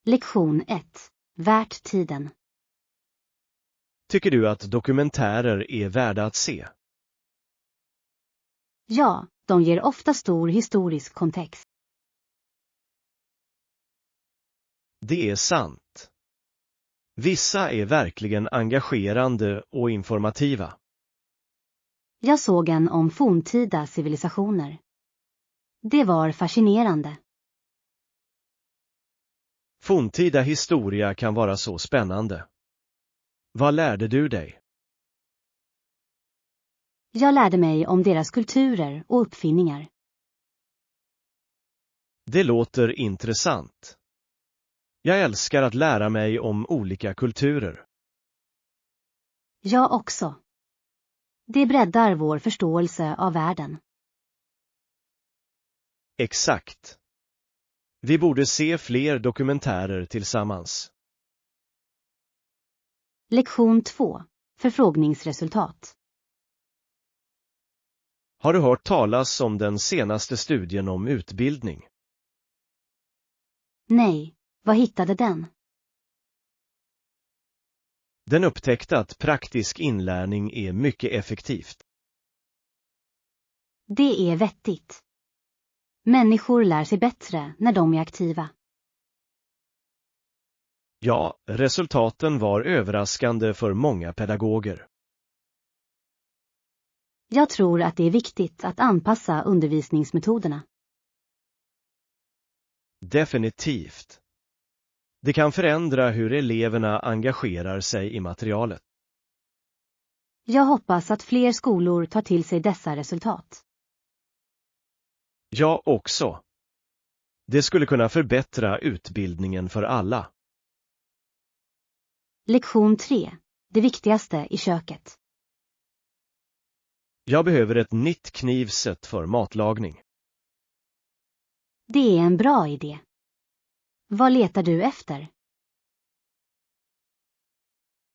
Lektion 1. Värt tiden. Tycker du att dokumentärer är värda att se? Ja, de ger ofta stor historisk kontext. Det är sant. Vissa är verkligen engagerande och informativa. Jag såg en om forntida civilisationer. Det var fascinerande. Forntida historia kan vara så spännande. Vad lärde du dig? Jag lärde mig om deras kulturer och uppfinningar. Det låter intressant. Jag älskar att lära mig om olika kulturer. Jag också. Det breddar vår förståelse av världen. Exakt. Vi borde se fler dokumentärer tillsammans. Lektion 2. Förfrågningsresultat. Har du hört talas om den senaste studien om utbildning? Nej, vad hittade den? Den upptäckte att praktisk inlärning är mycket effektivt. Det är vettigt. Människor lär sig bättre när de är aktiva. Ja, resultaten var överraskande för många pedagoger. Jag tror att det är viktigt att anpassa undervisningsmetoderna. Definitivt. Det kan förändra hur eleverna engagerar sig i materialet. Jag hoppas att fler skolor tar till sig dessa resultat. Jag också. Det skulle kunna förbättra utbildningen för alla. Lektion 3. Det viktigaste i köket. Jag behöver ett nytt knivset för matlagning. Det är en bra idé. Vad letar du efter?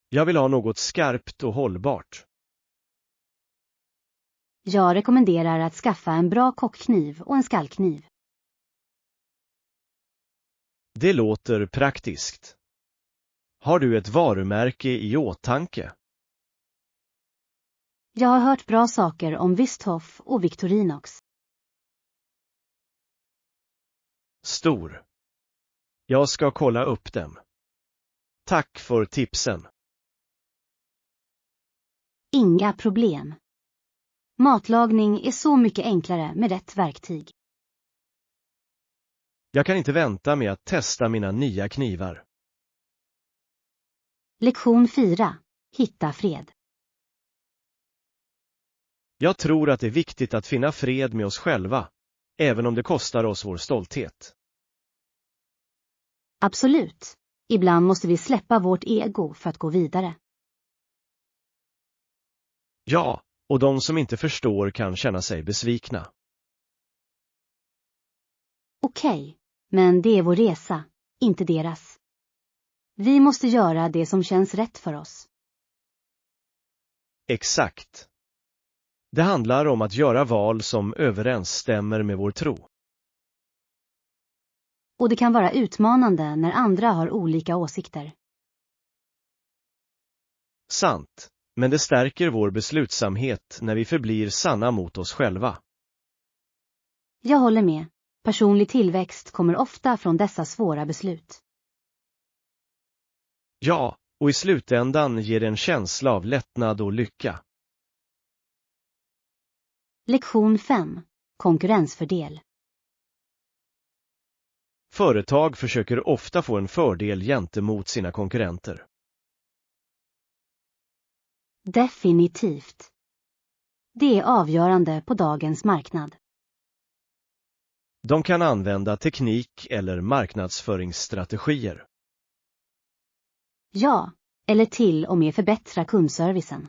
Jag vill ha något skarpt och hållbart. Jag rekommenderar att skaffa en bra kockkniv och en skallkniv. Det låter praktiskt. Har du ett varumärke i åtanke? Jag har hört bra saker om Wisthoff och Victorinox. Stor. Jag ska kolla upp dem. Tack för tipsen. Inga problem. Matlagning är så mycket enklare med rätt verktyg. Jag kan inte vänta med att testa mina nya knivar. Lektion 4. Hitta fred. Jag tror att det är viktigt att finna fred med oss själva, även om det kostar oss vår stolthet. Absolut. Ibland måste vi släppa vårt ego för att gå vidare. Ja, och de som inte förstår kan känna sig besvikna. Okej, men det är vår resa, inte deras. Vi måste göra det som känns rätt för oss. Exakt. Det handlar om att göra val som överensstämmer med vår tro. Och det kan vara utmanande när andra har olika åsikter. Sant, men det stärker vår beslutsamhet när vi förblir sanna mot oss själva. Jag håller med. Personlig tillväxt kommer ofta från dessa svåra beslut. Ja, och i slutändan ger det en känsla av lättnad och lycka. Lektion 5. Konkurrensfördel. Företag försöker ofta få en fördel gentemot sina konkurrenter. Definitivt. Det är avgörande på dagens marknad. De kan använda teknik eller marknadsföringsstrategier. Ja, eller till och med förbättra kundservicen.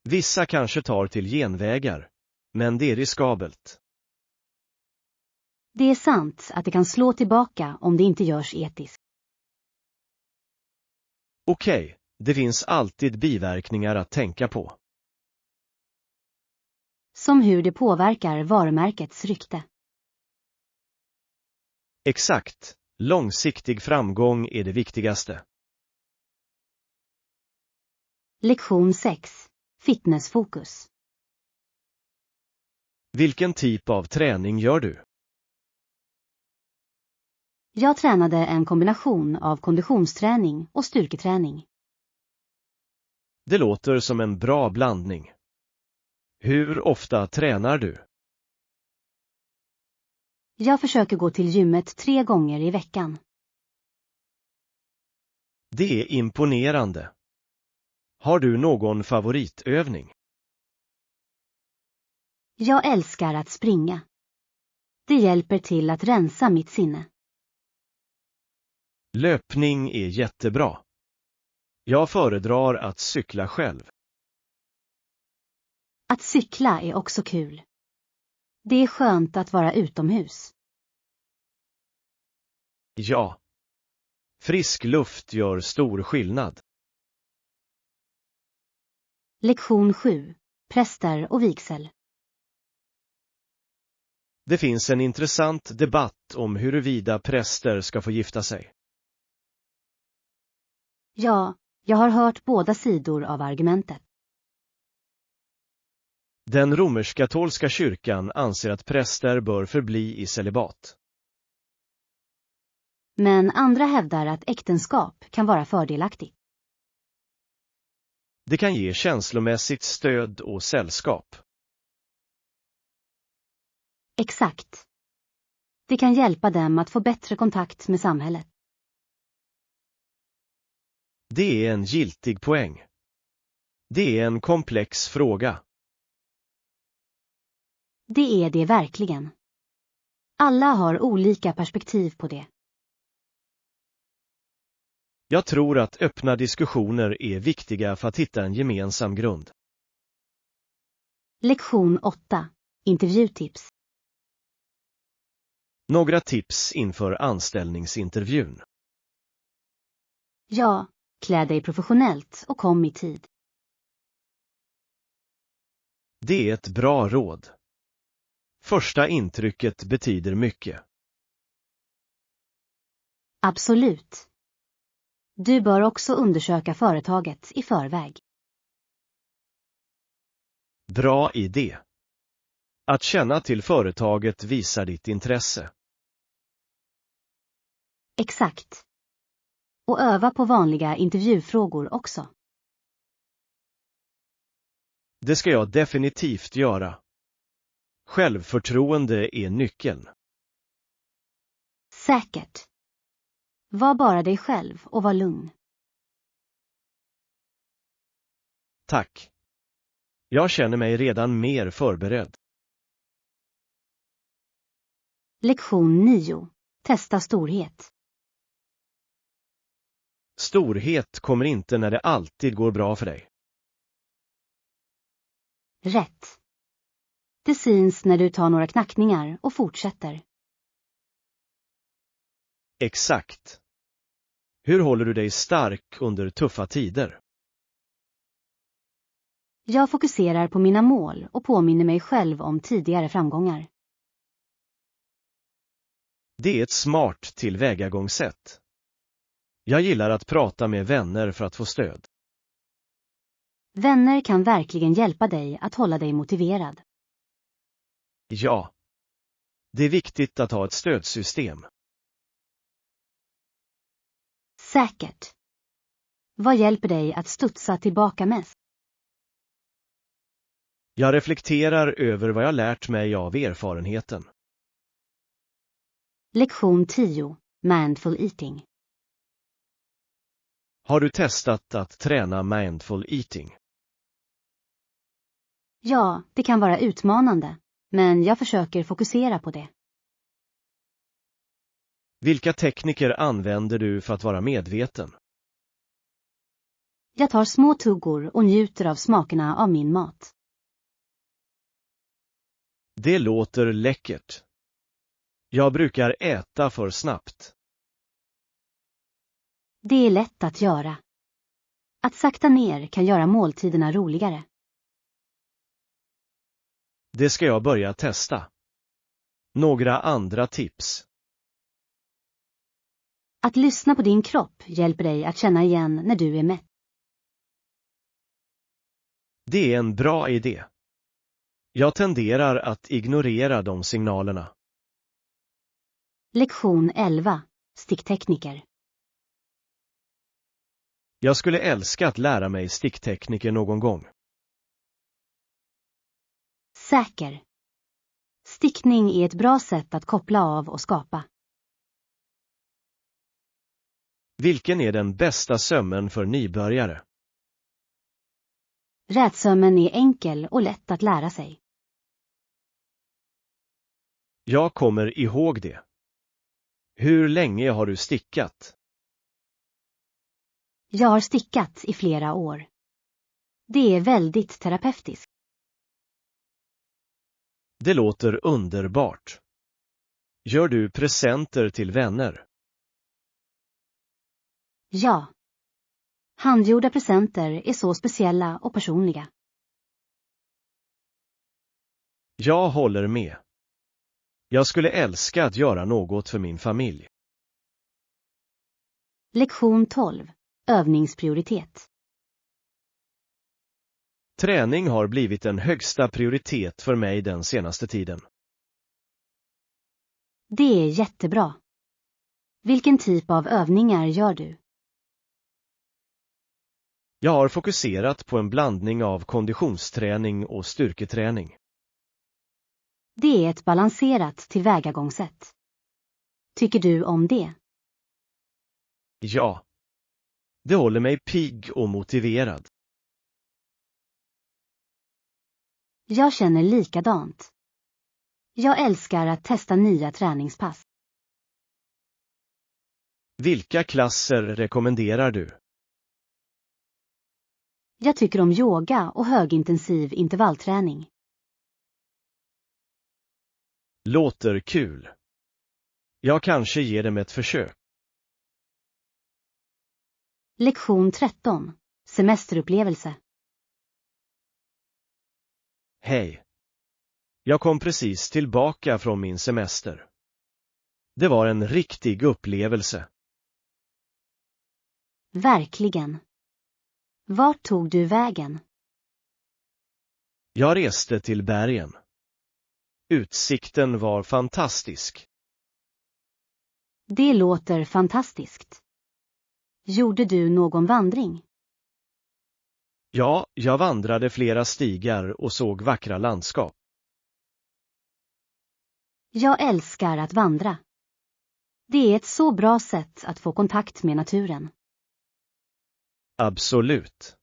Vissa kanske tar till genvägar, men det är riskabelt. Det är sant att det kan slå tillbaka om det inte görs etiskt. Okej, det finns alltid biverkningar att tänka på. Som hur det påverkar varumärkets rykte. Exakt. Långsiktig framgång är det viktigaste. Lektion 6. Fitnessfokus. Vilken typ av träning gör du? Jag tränade en kombination av konditionsträning och styrketräning. Det låter som en bra blandning. Hur ofta tränar du? Jag försöker gå till gymmet 3 gånger i veckan. Det är imponerande. Har du någon favoritövning? Jag älskar att springa. Det hjälper till att rensa mitt sinne. Löpning är jättebra. Jag föredrar att cykla själv. Att cykla är också kul. Det är skönt att vara utomhus. Ja. Frisk luft gör stor skillnad. Lektion 7. Präster och vigsel. Det finns en intressant debatt om huruvida präster ska få gifta sig. Ja, jag har hört båda sidor av argumentet. Den romersk-katolska kyrkan anser att präster bör förbli i celibat. Men andra hävdar att äktenskap kan vara fördelaktigt. Det kan ge känslomässigt stöd och sällskap. Exakt. Det kan hjälpa dem att få bättre kontakt med samhället. Det är en giltig poäng. Det är en komplex fråga. Det är det verkligen. Alla har olika perspektiv på det. Jag tror att öppna diskussioner är viktiga för att hitta en gemensam grund. Lektion 8. Intervjutips. Några tips inför anställningsintervjun. Ja, klä dig professionellt och kom i tid. Det är ett bra råd. Första intrycket betyder mycket. Absolut. Du bör också undersöka företaget i förväg. Bra idé. Att känna till företaget visar ditt intresse. Exakt. Och öva på vanliga intervjufrågor också. Det ska jag definitivt göra. Självförtroende är nyckeln. Säkert. Var bara dig själv och var lugn. Tack. Jag känner mig redan mer förberedd. Lektion 9. Testa storhet. Storhet kommer inte när det alltid går bra för dig. Rätt. Det syns när du tar några knackningar och fortsätter. Exakt. Hur håller du dig stark under tuffa tider? Jag fokuserar på mina mål och påminner mig själv om tidigare framgångar. Det är ett smart tillvägagångssätt. Jag gillar att prata med vänner för att få stöd. Vänner kan verkligen hjälpa dig att hålla dig motiverad. Ja. Det är viktigt att ha ett stödsystem. Säkert. Vad hjälper dig att studsa tillbaka mest? Jag reflekterar över vad jag lärt mig av erfarenheten. Lektion 10. Mindful eating. Har du testat att träna mindful eating? Ja, det kan vara utmanande, men jag försöker fokusera på det. Vilka tekniker använder du för att vara medveten? Jag tar små tuggor och njuter av smakerna av min mat. Det låter läckert. Jag brukar äta för snabbt. Det är lätt att göra. Att sakta ner kan göra måltiderna roligare. Det ska jag börja testa. Några andra tips. Att lyssna på din kropp hjälper dig att känna igen när du är mätt. Det är en bra idé. Jag tenderar att ignorera de signalerna. Lektion 11. Sticktekniker. Jag skulle älska att lära mig sticktekniker någon gång. Säker. Stickning är ett bra sätt att koppla av och skapa. Vilken är den bästa sömmen för nybörjare? Rätsömmen är enkel och lätt att lära sig. Jag kommer ihåg det. Hur länge har du stickat? Jag har stickat i flera år. Det är väldigt terapeutiskt. Det låter underbart. Gör du presenter till vänner? Ja. Handgjorda presenter är så speciella och personliga. Jag håller med. Jag skulle älska att göra något för min familj. Lektion 12. Övningsprioritet. Träning har blivit en högsta prioritet för mig den senaste tiden. Det är jättebra. Vilken typ av övningar gör du? Jag har fokuserat på en blandning av konditionsträning och styrketräning. Det är ett balanserat tillvägagångssätt. Tycker du om det? Ja. Det håller mig pigg och motiverad. Jag känner likadant. Jag älskar att testa nya träningspass. Vilka klasser rekommenderar du? Jag tycker om yoga och högintensiv intervallträning. Låter kul. Jag kanske ger dem ett försök. Lektion 13. Semesterupplevelse. Hej. Jag kom precis tillbaka från min semester. Det var en riktig upplevelse. Verkligen. Vart tog du vägen? Jag reste till bergen. Utsikten var fantastisk. Det låter fantastiskt. Gjorde du någon vandring? Ja, jag vandrade flera stigar och såg vackra landskap. Jag älskar att vandra. Det är ett så bra sätt att få kontakt med naturen. Absolut.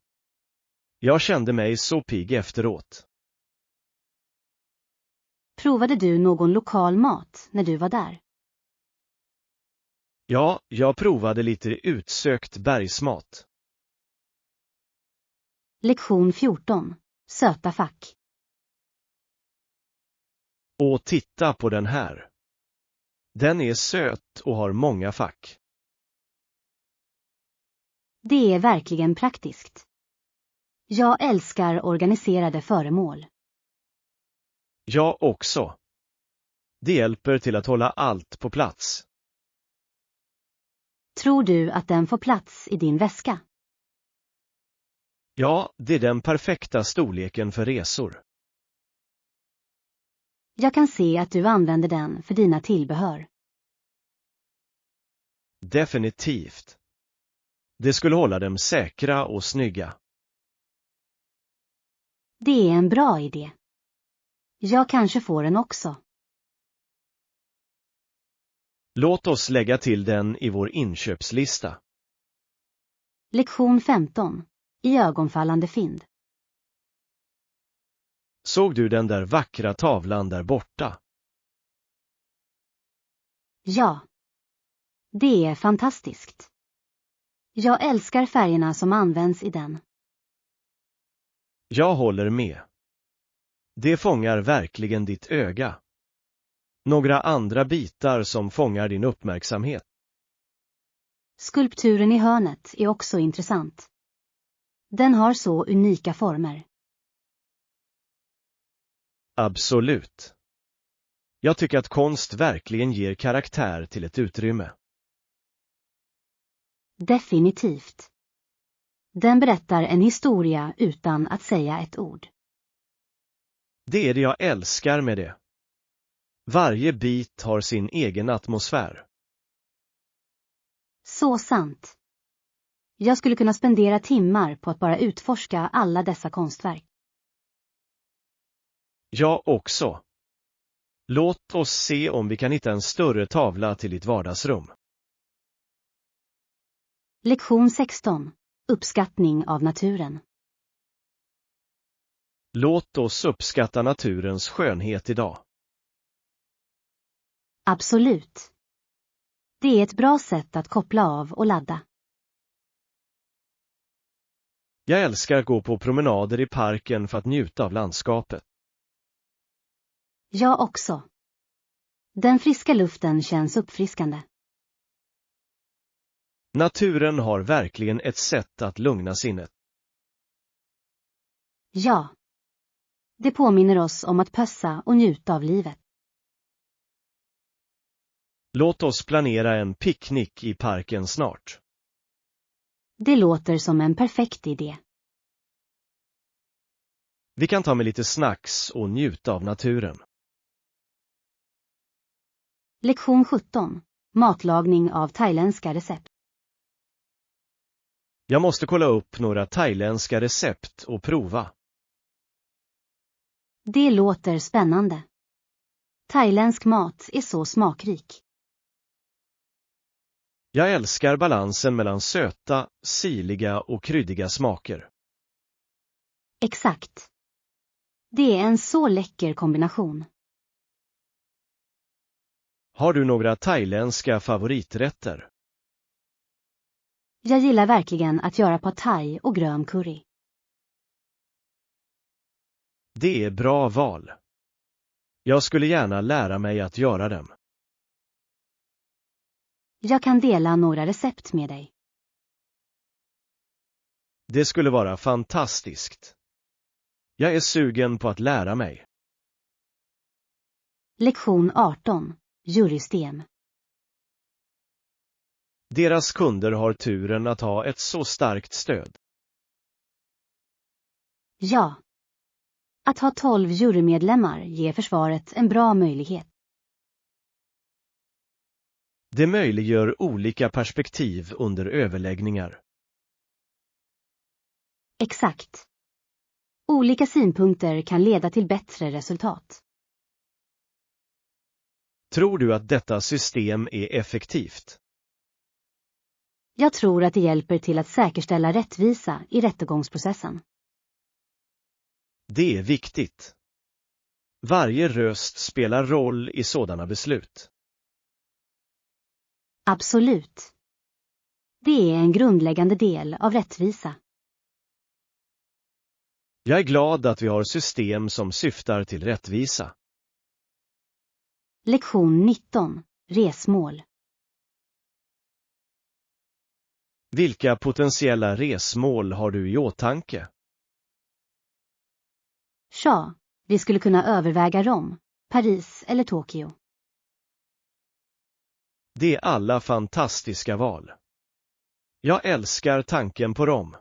Jag kände mig så pigg efteråt. Provade du någon lokal mat när du var där? Ja, jag provade lite utsökt bergsmat. Lektion 14. Söta fack. Och titta på den här. Den är söt och har många fack. Det är verkligen praktiskt. Jag älskar organiserade föremål. Jag också. Det hjälper till att hålla allt på plats. Tror du att den får plats i din väska? Ja, det är den perfekta storleken för resor. Jag kan se att du använder den för dina tillbehör. Definitivt. Det skulle hålla dem säkra och snygga. Det är en bra idé. Jag kanske får den också. Låt oss lägga till den i vår inköpslista. Lektion 15. Iögonfallande fynd. Såg du den där vackra tavlan där borta? Ja. Det är fantastiskt. Jag älskar färgerna som används i den. Jag håller med. Det fångar verkligen ditt öga. Några andra bitar som fångar din uppmärksamhet. Skulpturen i hörnet är också intressant. Den har så unika former. Absolut. Jag tycker att konst verkligen ger karaktär till ett utrymme. Definitivt. Den berättar en historia utan att säga ett ord. Det är det jag älskar med det. Varje bit har sin egen atmosfär. Så sant. Jag skulle kunna spendera timmar på att bara utforska alla dessa konstverk. Jag också. Låt oss se om vi kan hitta en större tavla till ditt vardagsrum. Lektion 16. Uppskattning av naturen. Låt oss uppskatta naturens skönhet idag. Absolut. Det är ett bra sätt att koppla av och ladda. Jag älskar att gå på promenader i parken för att njuta av landskapet. Jag också. Den friska luften känns uppfriskande. Naturen har verkligen ett sätt att lugna sinnet. Ja. Det påminner oss om att pössa och njuta av livet. Låt oss planera en picknick i parken snart. Det låter som en perfekt idé. Vi kan ta med lite snacks och njuta av naturen. Lektion 17. Matlagning av thailändska recept. Jag måste kolla upp några thailändska recept och prova. Det låter spännande. Thailändsk mat är så smakrik. Jag älskar balansen mellan söta, syrliga och kryddiga smaker. Exakt. Det är en så läcker kombination. Har du några thailändska favoriträtter? Jag gillar verkligen att göra pad thai och grön curry. Det är bra val. Jag skulle gärna lära mig att göra dem. Jag kan dela några recept med dig. Det skulle vara fantastiskt. Jag är sugen på att lära mig. Lektion 18. Jurystem. Deras kunder har turen att ha ett så starkt stöd. Ja. Att ha 12 jurymedlemmar ger försvaret en bra möjlighet. Det möjliggör olika perspektiv under överläggningar. Exakt. Olika synpunkter kan leda till bättre resultat. Tror du att detta system är effektivt? Jag tror att det hjälper till att säkerställa rättvisa i rättegångsprocessen. Det är viktigt. Varje röst spelar roll i sådana beslut. Absolut. Det är en grundläggande del av rättvisa. Jag är glad att vi har system som syftar till rättvisa. Lektion 19. Resmål. Vilka potentiella resmål har du i åtanke? Ja, vi skulle kunna överväga Rom, Paris eller Tokyo. Det är alla fantastiska val. Jag älskar tanken på Rom.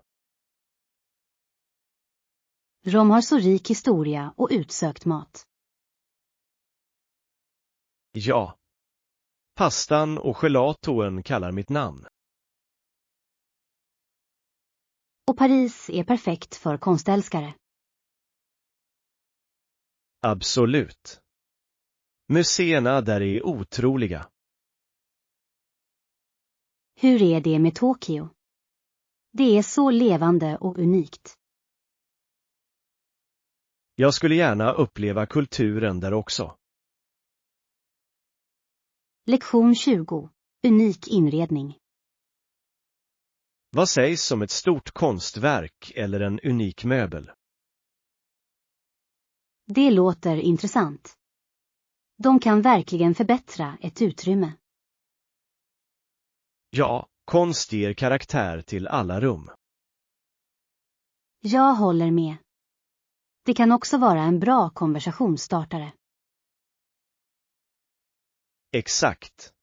Rom har så rik historia och utsökt mat. Ja. Pastan och gelatoen kallar mitt namn. Och Paris är perfekt för konstälskare. Absolut. Museerna där är otroliga. Hur är det med Tokyo? Det är så levande och unikt. Jag skulle gärna uppleva kulturen där också. Lektion 20. Unik inredning. Vad sägs om ett stort konstverk eller en unik möbel? Det låter intressant. De kan verkligen förbättra ett utrymme. Ja, konst ger karaktär till alla rum. Jag håller med. Det kan också vara en bra konversationsstartare. Exakt.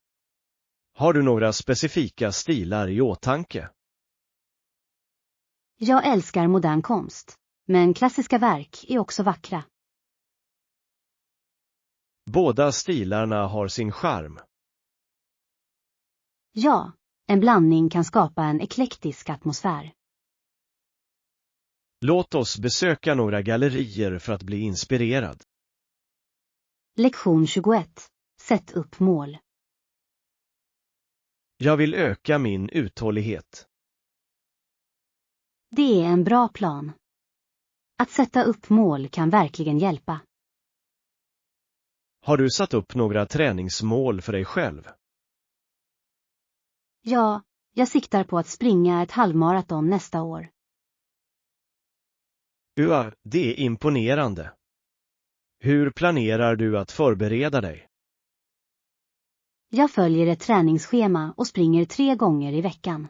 Har du några specifika stilar i åtanke? Jag älskar modern konst, men klassiska verk är också vackra. Båda stilarna har sin charm. Ja, en blandning kan skapa en eklektisk atmosfär. Låt oss besöka några gallerier för att bli inspirerad. Lektion 21. Sätt upp mål. Jag vill öka min uthållighet. Det är en bra plan. Att sätta upp mål kan verkligen hjälpa. Har du satt upp några träningsmål för dig själv? Ja, jag siktar på att springa ett halvmaraton nästa år. Det är imponerande. Hur planerar du att förbereda dig? Jag följer ett träningsschema och springer 3 gånger i veckan.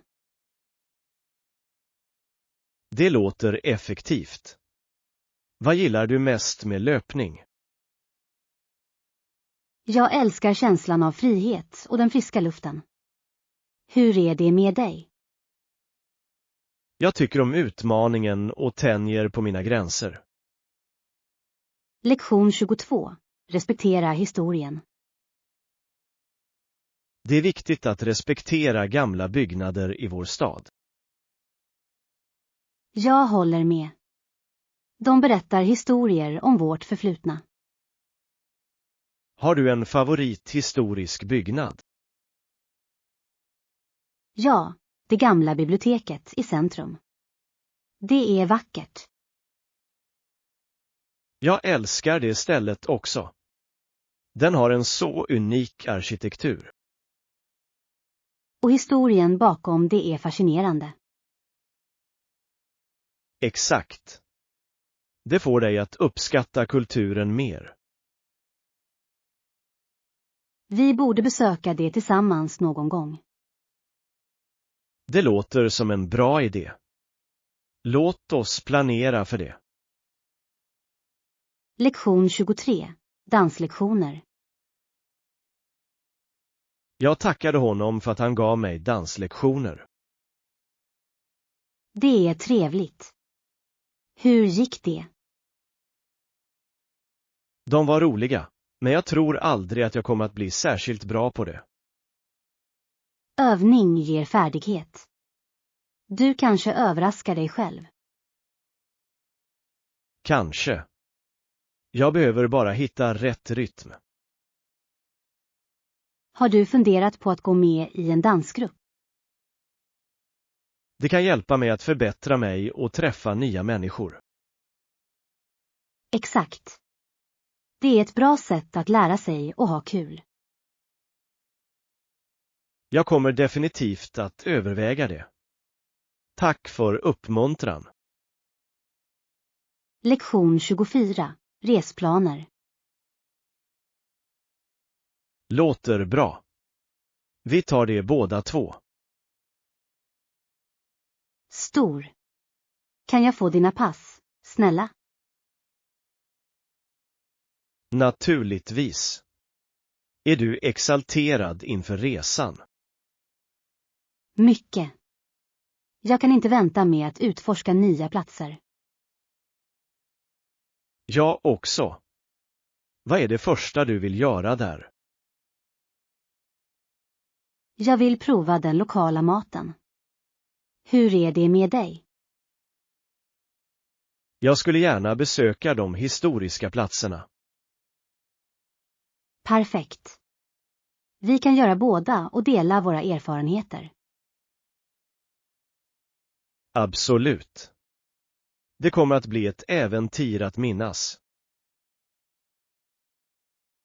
Det låter effektivt. Vad gillar du mest med löpning? Jag älskar känslan av frihet och den friska luften. Hur är det med dig? Jag tycker om utmaningen och tänjer på mina gränser. Lektion 22. Respektera historien. Det är viktigt att respektera gamla byggnader i vår stad. Jag håller med. De berättar historier om vårt förflutna. Har du en favorithistorisk byggnad? Ja, det gamla biblioteket i centrum. Det är vackert. Jag älskar det stället också. Den har en så unik arkitektur. Och historien bakom det är fascinerande. Exakt. Det får dig att uppskatta kulturen mer. Vi borde besöka det tillsammans någon gång. Det låter som en bra idé. Låt oss planera för det. Lektion 23. Danslektioner. Jag tackade honom för att han gav mig danslektioner. Det är trevligt. Hur gick det? De var roliga, men jag tror aldrig att jag kommer att bli särskilt bra på det. Övning ger färdighet. Du kanske överraskar dig själv. Kanske. Jag behöver bara hitta rätt rytm. Har du funderat på att gå med i en dansgrupp? Det kan hjälpa mig att förbättra mig och träffa nya människor. Exakt. Det är ett bra sätt att lära sig och ha kul. Jag kommer definitivt att överväga det. Tack för uppmuntran. Lektion 24. Resplaner. Låter bra. Vi tar det båda två. Stor. Kan jag få dina pass, snälla? Naturligtvis. Är du exalterad inför resan? Mycket. Jag kan inte vänta med att utforska nya platser. Jag också. Vad är det första du vill göra där? Jag vill prova den lokala maten. Hur är det med dig? Jag skulle gärna besöka de historiska platserna. Perfekt. Vi kan göra båda och dela våra erfarenheter. Absolut. Det kommer att bli ett äventyr att minnas.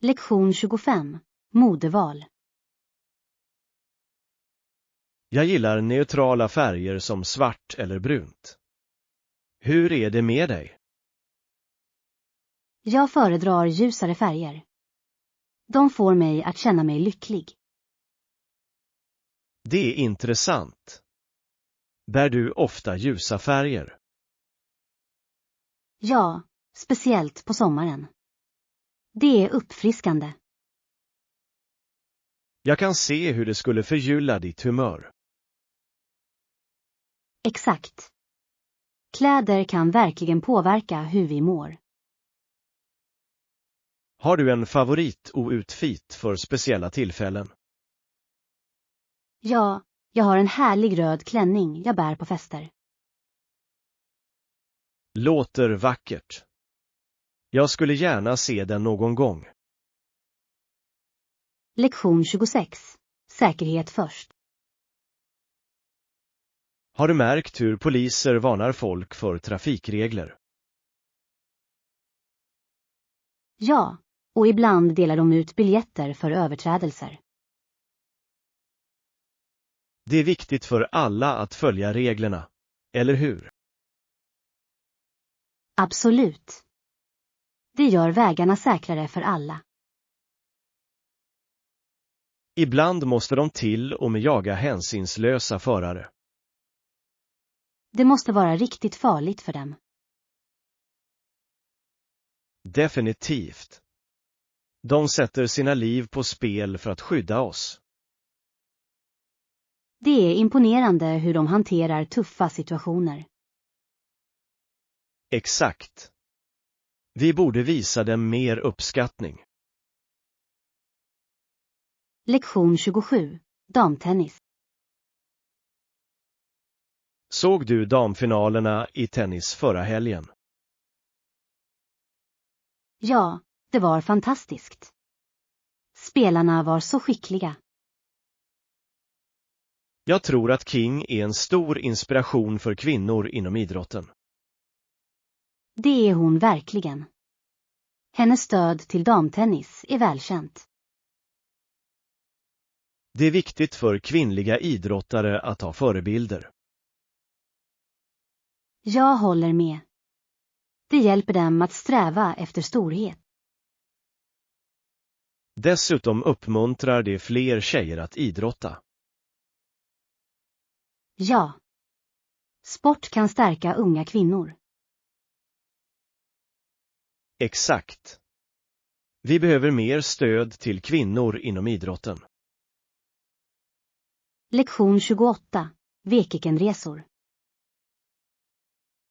Lektion 25. Modeval. Jag gillar neutrala färger som svart eller brunt. Hur är det med dig? Jag föredrar ljusare färger. De får mig att känna mig lycklig. Det är intressant. Bär du ofta ljusa färger? Ja, speciellt på sommaren. Det är uppfriskande. Jag kan se hur det skulle förgylla ditt humör. Exakt. Kläder kan verkligen påverka hur vi mår. Har du en favorit-outfit för speciella tillfällen? Ja, jag har en härlig röd klänning jag bär på fester. Låter vackert. Jag skulle gärna se den någon gång. Lektion 26. Säkerhet först. Har du märkt hur poliser varnar folk för trafikregler? Ja, och ibland delar de ut biljetter för överträdelser. Det är viktigt för alla att följa reglerna, eller hur? Absolut. Det gör vägarna säkrare för alla. Ibland måste de till och med jaga hänsynslösa förare. Det måste vara riktigt farligt för dem. Definitivt. De sätter sina liv på spel för att skydda oss. Det är imponerande hur de hanterar tuffa situationer. Exakt. Vi borde visa dem mer uppskattning. Lektion 27. Damtennis. Såg du damfinalerna i tennis förra helgen? Ja, det var fantastiskt. Spelarna var så skickliga. Jag tror att King är en stor inspiration för kvinnor inom idrotten. Det är hon verkligen. Hennes stöd till damtennis är välkänt. Det är viktigt för kvinnliga idrottare att ha förebilder. Jag håller med. Det hjälper dem att sträva efter storhet. Dessutom uppmuntrar det fler tjejer att idrotta. Ja. Sport kan stärka unga kvinnor. Exakt. Vi behöver mer stöd till kvinnor inom idrotten. Lektion 28. Vekekenresor.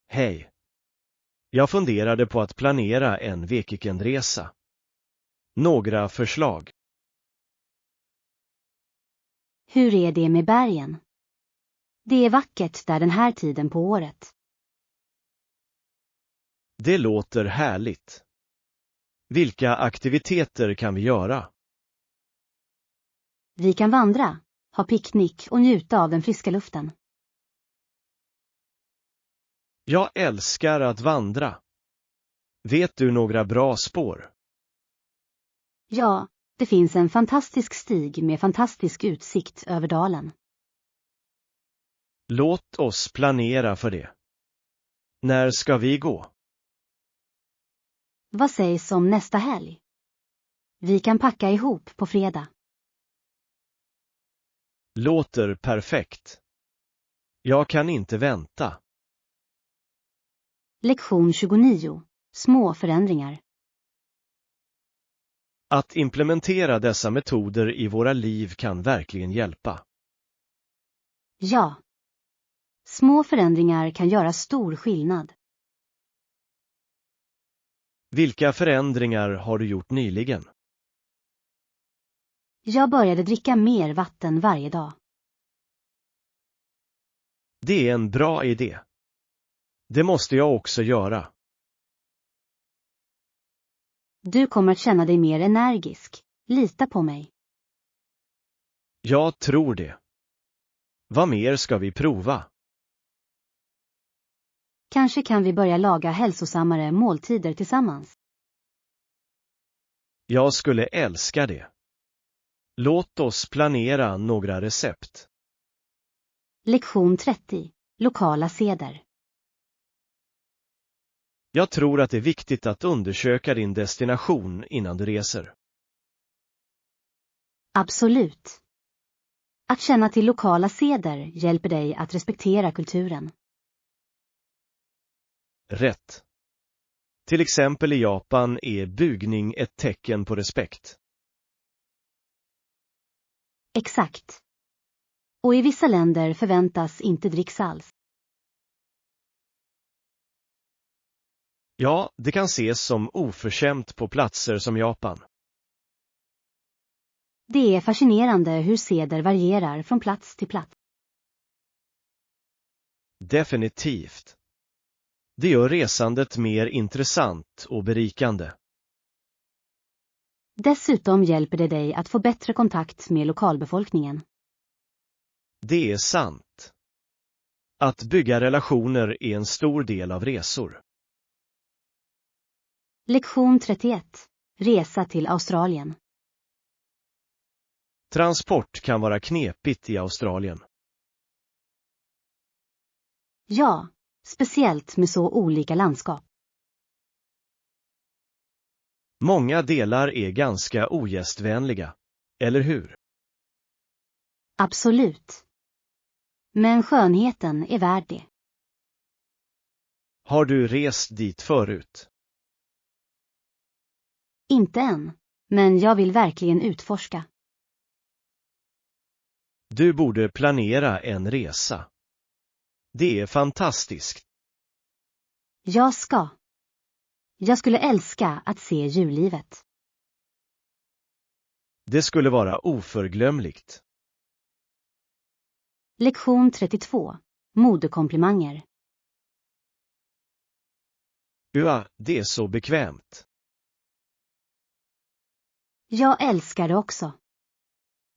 Hej. Jag funderade på att planera en vekekenresa. Några förslag. Hur är det med bergen? Det är vackert där den här tiden på året. Det låter härligt. Vilka aktiviteter kan vi göra? Vi kan vandra, ha picknick och njuta av den friska luften. Jag älskar att vandra. Vet du några bra spår? Ja, det finns en fantastisk stig med fantastisk utsikt över dalen. Låt oss planera för det. När ska vi gå? Vad sägs om nästa helg? Vi kan packa ihop på fredag. Låter perfekt. Jag kan inte vänta. Lektion 29. Små förändringar. Att implementera dessa metoder i våra liv kan verkligen hjälpa. Ja. Små förändringar kan göra stor skillnad. Vilka förändringar har du gjort nyligen? Jag började dricka mer vatten varje dag. Det är en bra idé. Det måste jag också göra. Du kommer att känna dig mer energisk. Lita på mig. Jag tror det. Vad mer ska vi prova? Kanske kan vi börja laga hälsosammare måltider tillsammans. Jag skulle älska det. Låt oss planera några recept. Lektion 30. Lokala seder. Jag tror att det är viktigt att undersöka din destination innan du reser. Absolut. Att känna till lokala seder hjälper dig att respektera kulturen. Rätt. Till exempel i Japan är bugning ett tecken på respekt. Exakt. Och i vissa länder förväntas inte dricks alls. Ja, det kan ses som oförskämt på platser som Japan. Det är fascinerande hur seder varierar från plats till plats. Definitivt. Det gör resandet mer intressant och berikande. Dessutom hjälper det dig att få bättre kontakt med lokalbefolkningen. Det är sant. Att bygga relationer är en stor del av resor. Lektion 31. Resa till Australien. Transport kan vara knepigt i Australien. Ja, speciellt med så olika landskap. Många delar är ganska ogästvänliga, eller hur? Absolut. Men skönheten är värd det. Har du rest dit förut? Inte än, men jag vill verkligen utforska. Du borde planera en resa. Det är fantastiskt. Jag ska. Jag skulle älska att se djurlivet. Det skulle vara oförglömligt. Lektion 32. Modekomplimanger. Ja, det är så bekvämt. Jag älskar det också.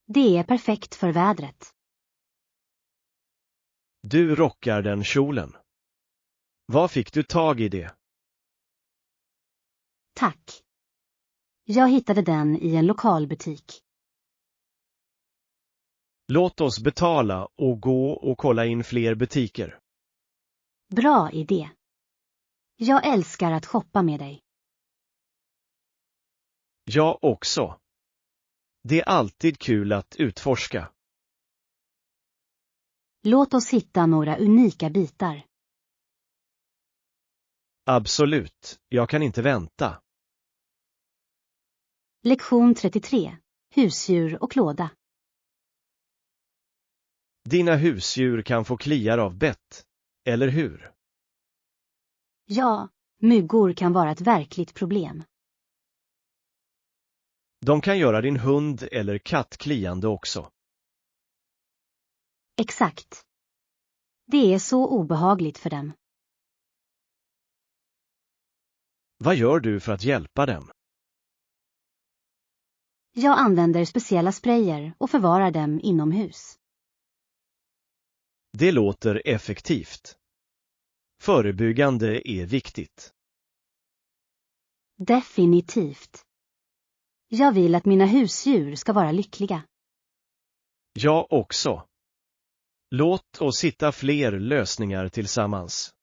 Det är perfekt för vädret. Du rockar den kjolen. Var fick du tag i det? Tack. Jag hittade den i en lokal butik. Låt oss betala och gå och kolla in fler butiker. Bra idé. Jag älskar att shoppa med dig. Jag också. Det är alltid kul att utforska. Låt oss hitta några unika bitar. Absolut, jag kan inte vänta. Lektion 33. Husdjur och klåda. Dina husdjur kan få kliar av bett, eller hur? Ja, myggor kan vara ett verkligt problem. De kan göra din hund eller katt kliande också. Exakt. Det är så obehagligt för dem. Vad gör du för att hjälpa dem? Jag använder speciella sprayer och förvarar dem inomhus. Det låter effektivt. Förebyggande är viktigt. Definitivt. Jag vill att mina husdjur ska vara lyckliga. Jag också. Låt oss hitta fler lösningar tillsammans.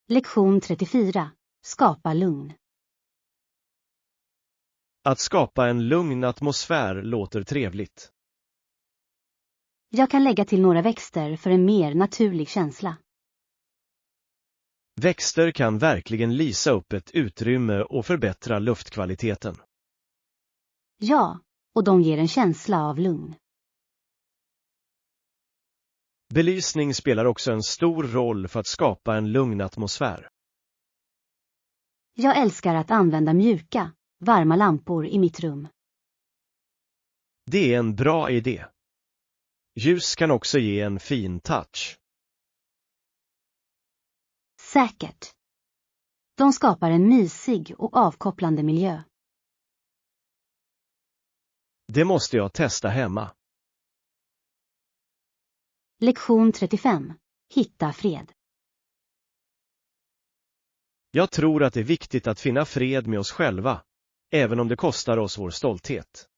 Lektion 34. Skapa lugn. Att skapa en lugn atmosfär låter trevligt. Jag kan lägga till några växter för en mer naturlig känsla. Växter kan verkligen lysa upp ett utrymme och förbättra luftkvaliteten. Ja, och de ger en känsla av lugn. Belysning spelar också en stor roll för att skapa en lugn atmosfär. Jag älskar att använda mjuka, varma lampor i mitt rum. Det är en bra idé. Ljus kan också ge en fin touch. Säkert. De skapar en mysig och avkopplande miljö. Det måste jag testa hemma. Lektion 35. Hitta fred. Jag tror att det är viktigt att finna fred med oss själva, även om det kostar oss vår stolthet.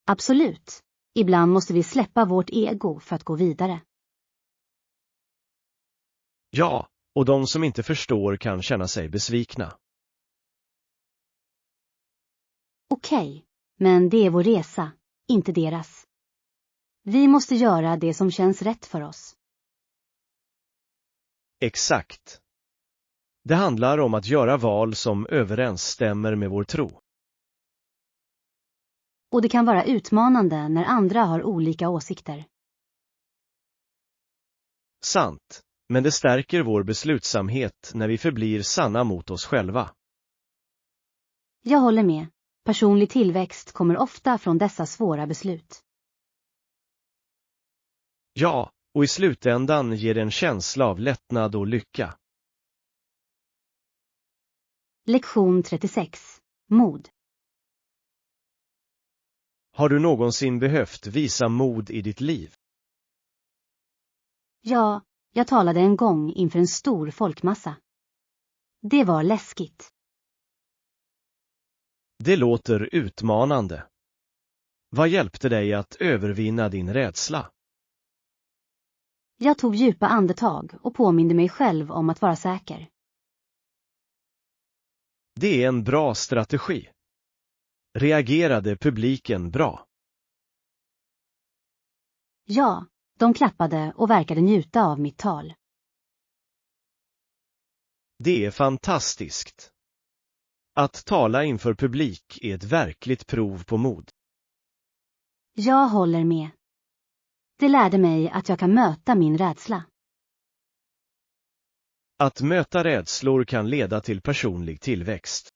Absolut. Ibland måste vi släppa vårt ego för att gå vidare. Ja, och de som inte förstår kan känna sig besvikna. Okej, men det är vår resa, inte deras. Vi måste göra det som känns rätt för oss. Exakt. Det handlar om att göra val som överensstämmer med vår tro. och det kan vara utmanande när andra har olika åsikter. Sant, men det stärker vår beslutsamhet när vi förblir sanna mot oss själva. Jag håller med. Personlig tillväxt kommer ofta från dessa svåra beslut. Ja, och i slutändan ger det en känsla av lättnad och lycka. Lektion 36. Mod. Har du någonsin behövt visa mod i ditt liv? Ja, jag talade en gång inför en stor folkmassa. Det var läskigt. Det låter utmanande. Vad hjälpte dig att övervinna din rädsla? Jag tog djupa andetag och påminde mig själv om att vara säker. Det är en bra strategi. Reagerade publiken bra? Ja, de klappade och verkade njuta av mitt tal. Det är fantastiskt. Att tala inför publik är ett verkligt prov på mod. Jag håller med. Det lärde mig att jag kan möta min rädsla. Att möta rädslor kan leda till personlig tillväxt.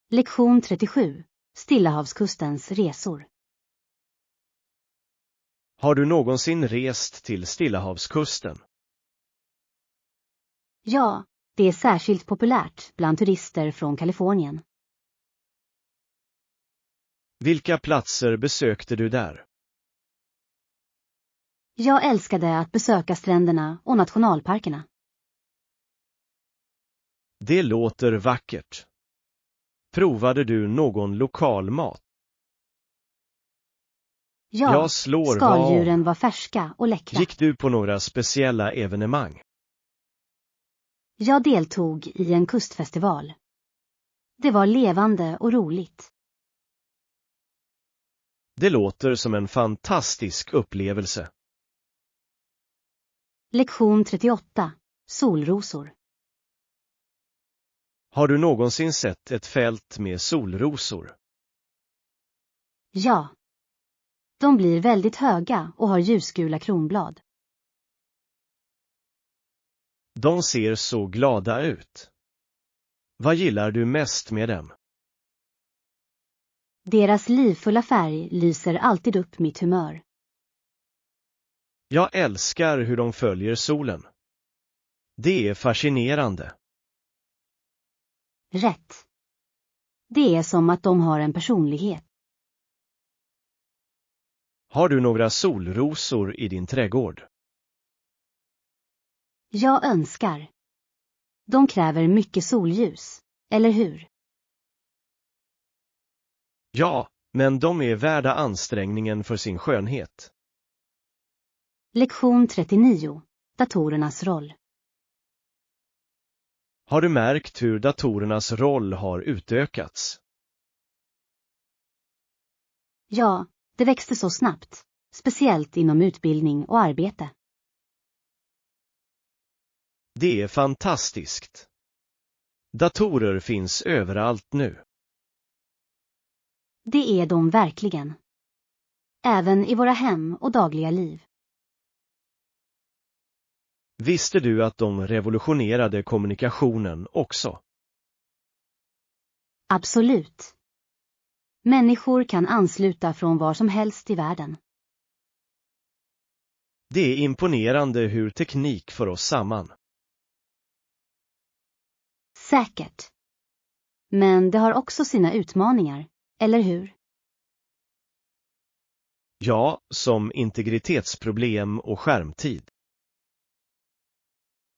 Lektion 37. Stillahavskustens resor. Har du någonsin rest till Stillahavskusten? Ja, det är särskilt populärt bland turister från Kalifornien. Vilka platser besökte du där? Jag älskade att besöka stränderna och nationalparkerna. Det låter vackert. Provade du någon lokal mat? Ja, Jag slår skaldjuren vad. var färska och läckra. Gick du på några speciella evenemang? Jag deltog i en kustfestival. Det var levande och roligt. Det låter som en fantastisk upplevelse. Lektion 38. Solrosor. Har du någonsin sett ett fält med solrosor? Ja. De blir väldigt höga och har ljusgula kronblad. De ser så glada ut. Vad gillar du mest med dem? Deras livfulla färg lyser alltid upp mitt humör. Jag älskar hur de följer solen. Det är fascinerande. Rätt. Det är som att de har en personlighet. Har du några solrosor i din trädgård? Jag önskar. De kräver mycket solljus, eller hur? Ja, men de är värda ansträngningen för sin skönhet. Lektion 39. Datorernas roll. Har du märkt hur datorernas roll har utökats? Ja, det växte så snabbt, speciellt inom utbildning och arbete. Det är fantastiskt. Datorer finns överallt nu. Det är de verkligen. Även i våra hem och dagliga liv. Visste du att de revolutionerade kommunikationen också? Absolut. Människor kan ansluta från var som helst i världen. Det är imponerande hur teknik för oss samman. Säkert. Men det har också sina utmaningar, eller hur? Ja, som integritetsproblem och skärmtid.